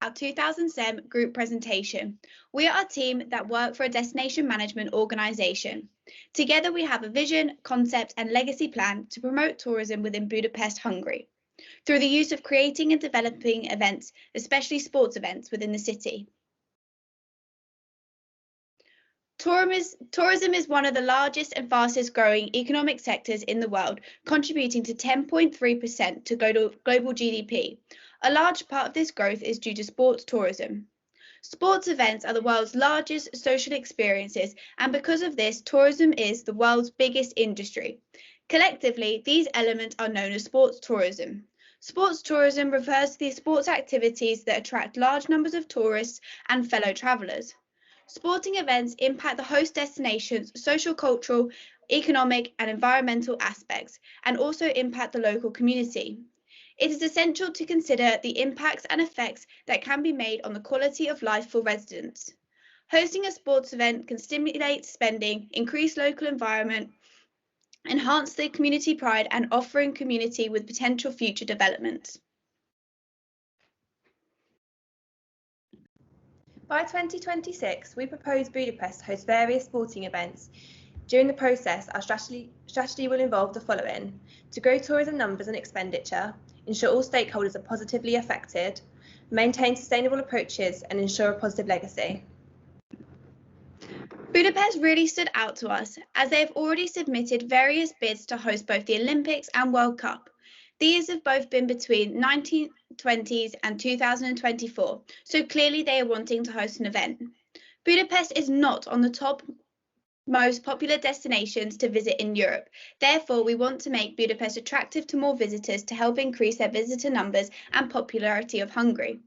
our 2007 group presentation. We are a team that work for a destination management organisation. Together we have a vision, concept and legacy plan to promote tourism within Budapest, Hungary, through the use of creating and developing events, especially sports events within the city. Tourism is one of the largest and fastest growing economic sectors in the world, contributing to 10.3% to global GDP. A large part of this growth is due to sports tourism. Sports events are the world's largest social experiences, and because of this, tourism is the world's biggest industry. Collectively, these elements are known as sports tourism. Sports tourism refers to the sports activities that attract large numbers of tourists and fellow travellers. Sporting events impact the host destination's social, cultural, economic and environmental aspects, and also impact the local community. It is essential to consider the impacts and effects that can be made on the quality of life for residents. Hosting a sports event can stimulate spending, increase local environment, enhance the community pride and offering community with potential future developments. By 2026, we propose Budapest to host various sporting events. During the process, our strategy will involve the following: to grow tourism numbers and expenditure, ensure all stakeholders are positively affected, maintain sustainable approaches and ensure a positive legacy. Budapest really stood out to us as they have already submitted various bids to host both the Olympics and World Cup. These have both been between 1920s and 2024, so clearly they are wanting to host an event. Budapest is not on the top most popular destinations to visit in Europe. Therefore, we want to make Budapest attractive to more visitors to help increase their visitor numbers and popularity of Hungary.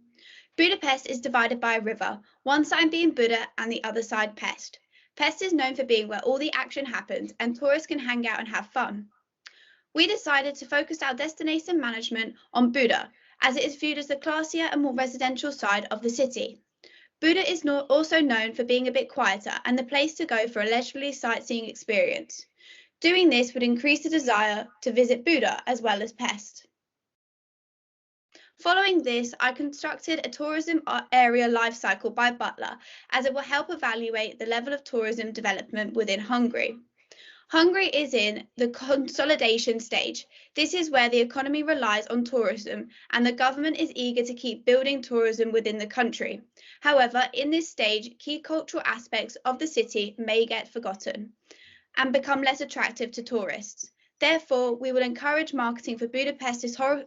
Budapest is divided by a river, one side being Buda and the other side Pest. Pest is known for being where all the action happens and tourists can hang out and have fun. We decided to focus our destination management on Buda, as it is viewed as the classier and more residential side of the city. Buda is also known for being a bit quieter and the place to go for a leisurely sightseeing experience. Doing this would increase the desire to visit Buda as well as Pest. Following this, I constructed a tourism area life cycle by Butler, as it will help evaluate the level of tourism development within Hungary. Hungary is in the consolidation stage. This is where the economy relies on tourism and the government is eager to keep building tourism within the country. However, in this stage, key cultural aspects of the city may get forgotten and become less attractive to tourists. Therefore, we will encourage marketing for Budapest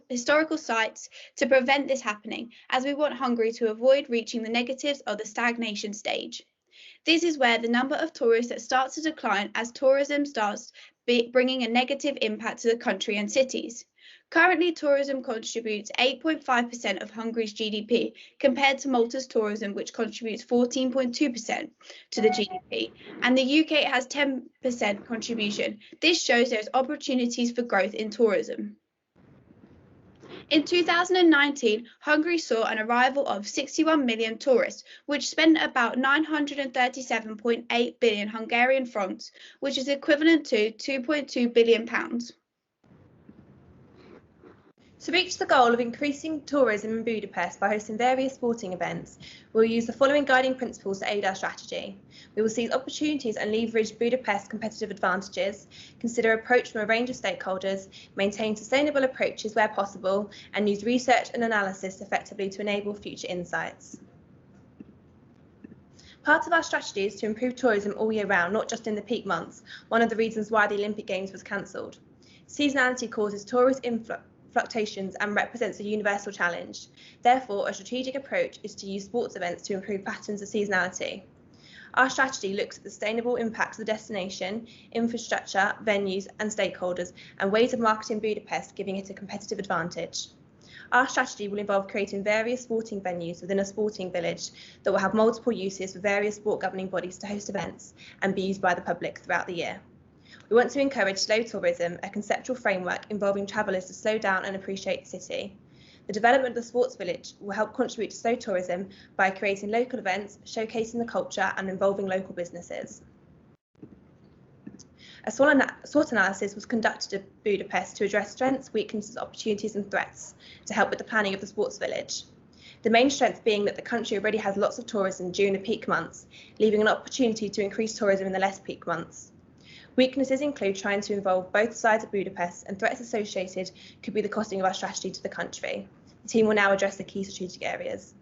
historical sites to prevent this happening, as we want Hungary to avoid reaching the negatives of the stagnation stage. This is where the number of tourists that starts to decline as tourism starts bringing a negative impact to the country and cities. Currently, tourism contributes 8.5% of Hungary's GDP, compared to Malta's tourism, which contributes 14.2% to the GDP, and the UK has 10% contribution. This shows there's opportunities for growth in tourism. In 2019, Hungary saw an arrival of 61 million tourists, which spent about 937.8 billion Hungarian francs, which is equivalent to £2.2 billion. To reach the goal of increasing tourism in Budapest by hosting various sporting events, we will use the following guiding principles to aid our strategy. We will seize opportunities and leverage Budapest's competitive advantages, consider approach from a range of stakeholders, maintain sustainable approaches where possible, and use research and analysis effectively to enable future insights. Part of our strategy is to improve tourism all year round, not just in the peak months, one of the reasons why the Olympic Games was cancelled. Seasonality causes tourist fluctuations and represents a universal challenge. Therefore, a strategic approach is to use sports events to improve patterns of seasonality. Our strategy looks at the sustainable impact of the destination, infrastructure, venues and stakeholders, and ways of marketing Budapest, giving it a competitive advantage. Our strategy will involve creating various sporting venues within a sporting village that will have multiple uses for various sport governing bodies to host events and be used by the public throughout the year. We want to encourage slow tourism, a conceptual framework involving travellers to slow down and appreciate the city. The development of the sports village will help contribute to slow tourism by creating local events, showcasing the culture and involving local businesses. A SWOT analysis was conducted at Budapest to address strengths, weaknesses, opportunities and threats to help with the planning of the sports village. The main strength being that the country already has lots of tourism during the peak months, leaving an opportunity to increase tourism in the less peak months. Weaknesses include trying to involve both sides of Budapest, and threats associated could be the costing of our strategy to the country. The team will now address the key strategic areas.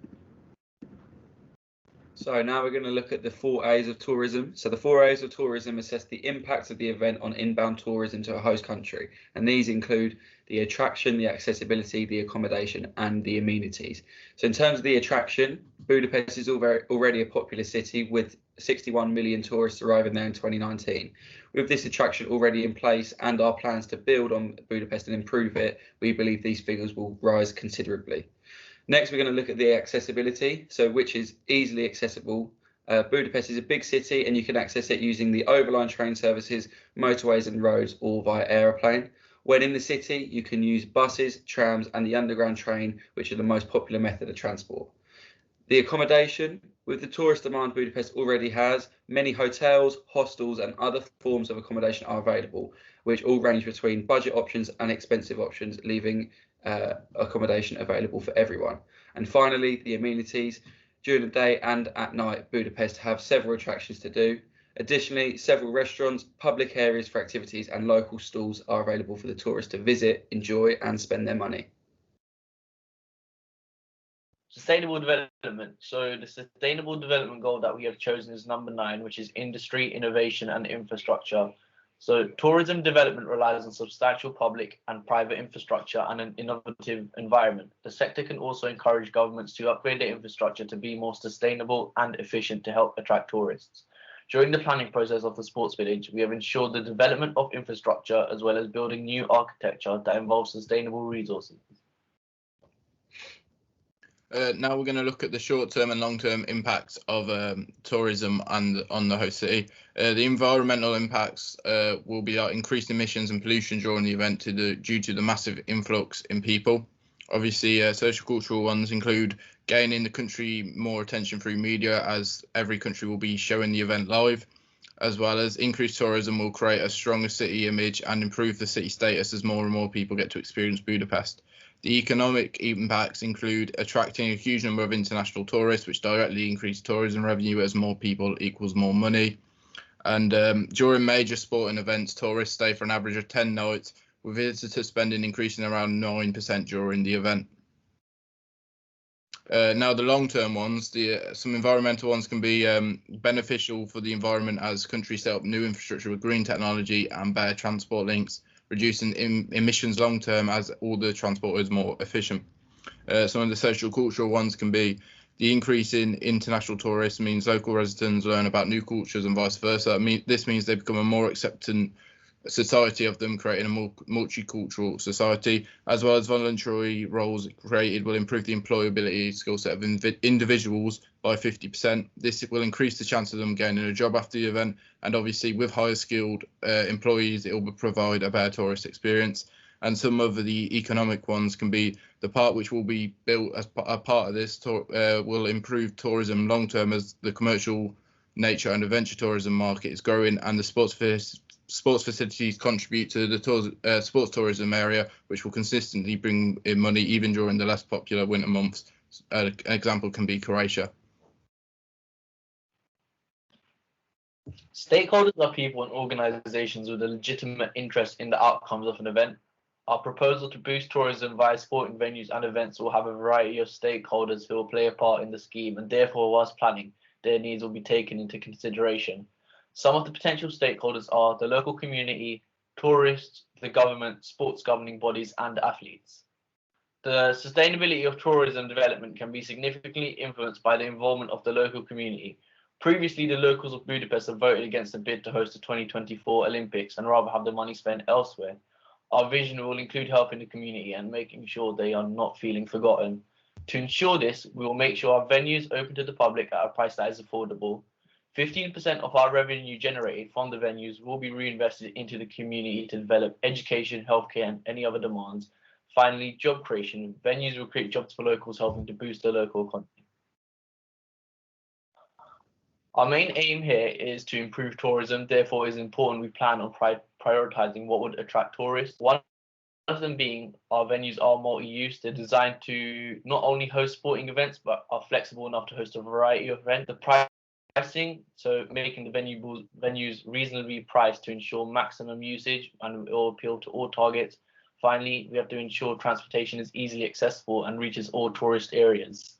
So now we're going to look at the 4 A's of tourism. So the 4 A's of tourism assess the impacts of the event on inbound tourism to a host country. And these include the attraction, the accessibility, the accommodation, and the amenities. So in terms of the attraction, Budapest is already a popular city with 61 million tourists arriving there in 2019. With this attraction already in place and our plans to build on Budapest and improve it, we believe these figures will rise considerably. Next, we're going to look at the accessibility, so which is easily accessible. Budapest is a big city and you can access it using the overline train services, motorways and roads, or via aeroplane. When in the city, you can use buses, trams and the underground train, which are the most popular method of transport. The accommodation, with the tourist demand Budapest already has, many hotels, hostels and other forms of accommodation are available, which all range between budget options and expensive options, leaving accommodation available for everyone. And finally, the amenities. During the day and at night, Budapest have several attractions to do. Additionally, several restaurants, public areas for activities and local stalls are available for the tourists to visit, enjoy and spend their money. Sustainable development. So the sustainable development goal that we have chosen is number 9, which is industry, innovation and infrastructure. So tourism development relies on substantial public and private infrastructure and an innovative environment. The sector can also encourage governments to upgrade their infrastructure to be more sustainable and efficient to help attract tourists. During the planning process of the sports village, we have ensured the development of infrastructure as well as building new architecture that involves sustainable resources. Now we're going to look at the short-term and long-term impacts of tourism and on the host city. The environmental impacts will be like increased emissions and pollution during the event due to the massive influx in people. Obviously, social cultural ones include gaining the country more attention through media, as every country will be showing the event live, as well as increased tourism will create a stronger city image and improve the city status as more and more people get to experience Budapest. The economic impacts include attracting a huge number of international tourists, which directly increase tourism revenue as more people equals more money. And during major sporting events, tourists stay for an average of 10 nights, with visitor spending increasing around 9% during the event. Now the long-term ones, some environmental ones can be beneficial for the environment as countries set up new infrastructure with green technology and better transport links, reducing emissions long term as all the transport is more efficient. Some of the social cultural ones can be the increase in international tourists means local residents learn about new cultures and vice versa. This means they become a more accepting society of them, creating a more multicultural society, as well as voluntary roles created will improve the employability skill set of individuals by 50%. This will increase the chance of them gaining a job after the event, and obviously with higher skilled employees it will provide a better tourist experience. And some of the economic ones can be the part which will be built as a part of this will improve tourism long term as the commercial nature and adventure tourism market is growing, and the sports facilities contribute to the sports tourism area, which will consistently bring in money even during the less popular winter months. An example can be Croatia. Stakeholders are people and organisations with a legitimate interest in the outcomes of an event. Our proposal to boost tourism via sporting venues and events will have a variety of stakeholders who will play a part in the scheme, and therefore, whilst planning, their needs will be taken into consideration. Some of the potential stakeholders are the local community, tourists, the government, sports governing bodies, and athletes. The sustainability of tourism development can be significantly influenced by the involvement of the local community. Previously, the locals of Budapest have voted against the bid to host the 2024 Olympics and rather have the money spent elsewhere. Our vision will include helping the community and making sure they are not feeling forgotten. To ensure this, we will make sure our venues open to the public at a price that is affordable. 15% of our revenue generated from the venues will be reinvested into the community to develop education, healthcare, and any other demands. Finally, job creation. Venues will create jobs for locals, helping to boost the local economy. Our main aim here is to improve tourism. Therefore, it is important we plan on prioritising what would attract tourists. One of them being our venues are multi-use. They're designed to not only host sporting events, but are flexible enough to host a variety of events. The pricing, so making the venues reasonably priced to ensure maximum usage and it will appeal to all targets. Finally, we have to ensure transportation is easily accessible and reaches all tourist areas.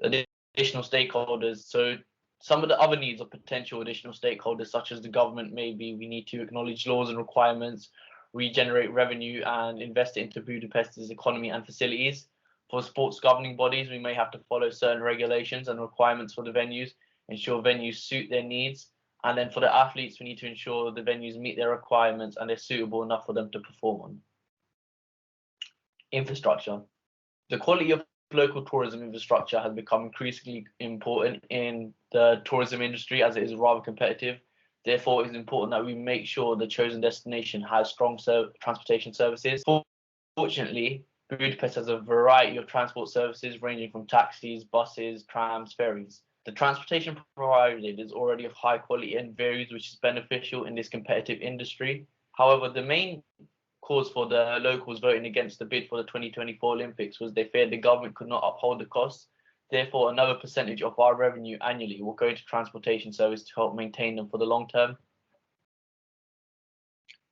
Additional stakeholders. So some of the other needs of potential additional stakeholders, such as the government, maybe we need to acknowledge laws and requirements, regenerate revenue and invest it into Budapest's economy and facilities. For sports governing bodies, we may have to follow certain regulations and requirements for the venues, ensure venues suit their needs. And then for the athletes, we need to ensure the venues meet their requirements and they're suitable enough for them to perform on. Infrastructure. The quality of local tourism infrastructure has become increasingly important in the tourism industry as it is rather competitive. Therefore, it is important that we make sure the chosen destination has strong transportation services. Fortunately, Budapest has a variety of transport services ranging from taxis, buses, trams, ferries. The transportation provided is already of high quality and varies, which is beneficial in this competitive industry. However, the main cause for the locals voting against the bid for the 2024 Olympics was they feared the government could not uphold the costs. Therefore, another percentage of our revenue annually will go into transportation service to help maintain them for the long term.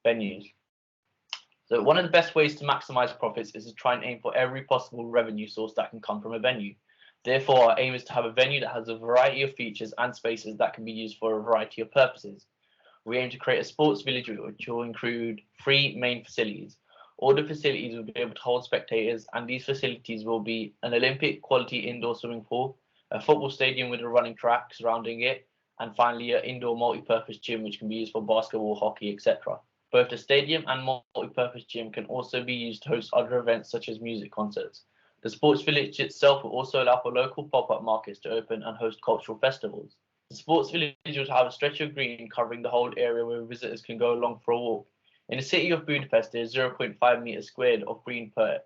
Venues. So one of the best ways to maximize profits is to try and aim for every possible revenue source that can come from a venue. Therefore, our aim is to have a venue that has a variety of features and spaces that can be used for a variety of purposes. We aim to create a sports village which will include 3 main facilities. All the facilities will be able to hold spectators, and these facilities will be an Olympic quality indoor swimming pool, a football stadium with a running track surrounding it, and finally an indoor multi-purpose gym which can be used for basketball, hockey, etc. Both the stadium and multi-purpose gym can also be used to host other events such as music concerts. The sports village itself will also allow for local pop-up markets to open and host cultural festivals. The sports village will have a stretch of green covering the whole area where visitors can go along for a walk. In the city of Budapest, there is 0.5 meters squared of green per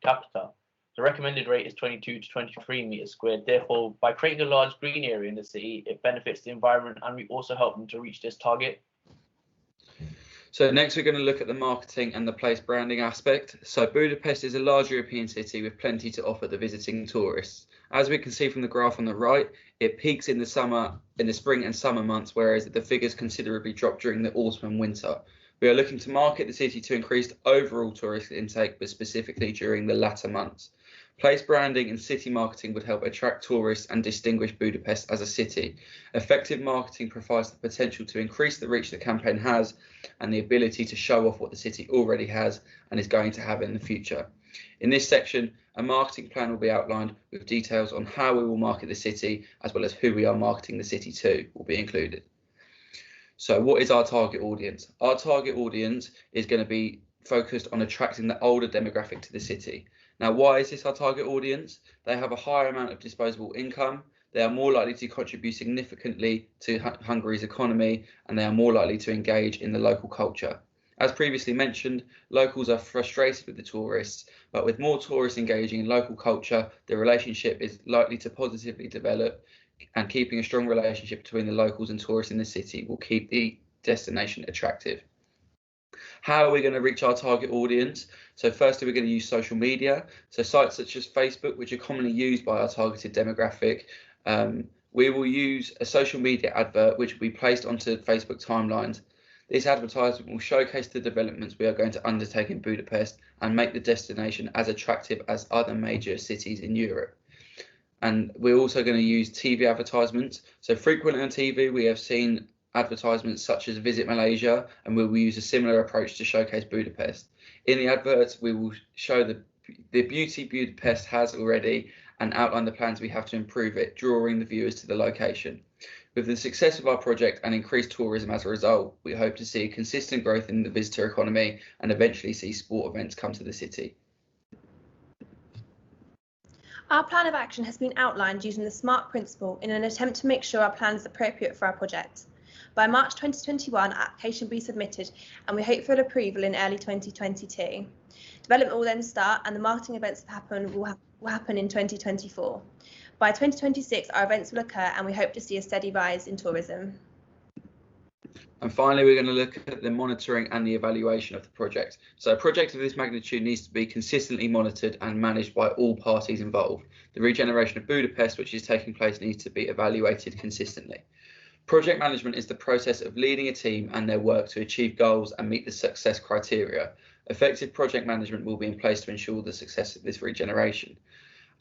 capita. The recommended rate is 22 to 23 meters squared. Therefore, by creating a large green area in the city, it benefits the environment and we also help them to reach this target. So next we're going to look at the marketing and the place branding aspect. So Budapest is a large European city with plenty to offer the visiting tourists. As we can see from the graph on the right, it peaks in the spring and summer months, whereas the figures considerably drop during the autumn and winter. We are looking to market the city to increase overall tourist intake, but specifically during the latter months. Place branding and city marketing would help attract tourists and distinguish Budapest as a city. Effective marketing provides the potential to increase the reach the campaign has and the ability to show off what the city already has and is going to have in the future. In this section, a marketing plan will be outlined with details on how we will market the city, as well as who we are marketing the city to will be included. So what is our target audience? Our target audience is going to be focused on attracting the older demographic to the city. Now, why is this our target audience? They have a higher amount of disposable income, they are more likely to contribute significantly to Hungary's economy, and they are more likely to engage in the local culture. As previously mentioned, locals are frustrated with the tourists, but with more tourists engaging in local culture, the relationship is likely to positively develop, and keeping a strong relationship between the locals and tourists in the city will keep the destination attractive. How are we going to reach our target audience? So firstly, we're going to use social media. So sites such as Facebook, which are commonly used by our targeted demographic. We will use a social media advert, which will be placed onto Facebook timelines. This advertisement will showcase the developments we are going to undertake in Budapest and make the destination as attractive as other major cities in Europe. And we're also going to use TV advertisements. So frequently on TV, we have seen advertisements such as Visit Malaysia, and we will use a similar approach to showcase Budapest. In the adverts, we will show the beauty Budapest has already and outline the plans we have to improve it, drawing the viewers to the location. With the success of our project and increased tourism as a result, we hope to see consistent growth in the visitor economy and eventually see sport events come to the city. Our plan of action has been outlined using the SMART principle in an attempt to make sure our plan is appropriate for our project. By March 2021, application will be submitted and we hope for approval in early 2022. Development will then start and the marketing events will happen in 2024. By 2026, our events will occur and we hope to see a steady rise in tourism. And finally, we're going to look at the monitoring and the evaluation of the project. So a project of this magnitude needs to be consistently monitored and managed by all parties involved. The regeneration of Budapest, which is taking place, needs to be evaluated consistently. Project management is the process of leading a team and their work to achieve goals and meet the success criteria. Effective project management will be in place to ensure the success of this regeneration.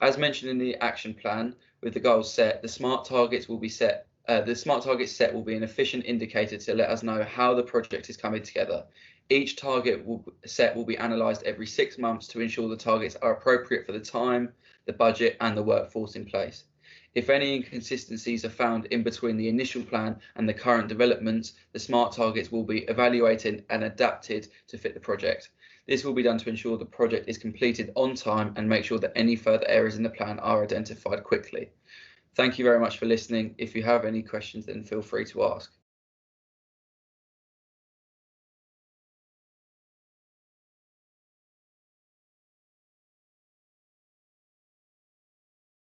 As mentioned in the action plan, with the goals set, the SMART targets will be set. The SMART targets set will be an efficient indicator to let us know how the project is coming together. Each target set will be analysed every 6 months to ensure the targets are appropriate for the time, the budget and the workforce in place. If any inconsistencies are found in between the initial plan and the current developments, the SMART targets will be evaluated and adapted to fit the project. This will be done to ensure the project is completed on time and make sure that any further errors in the plan are identified quickly. Thank you very much for listening. If you have any questions, then feel free to ask.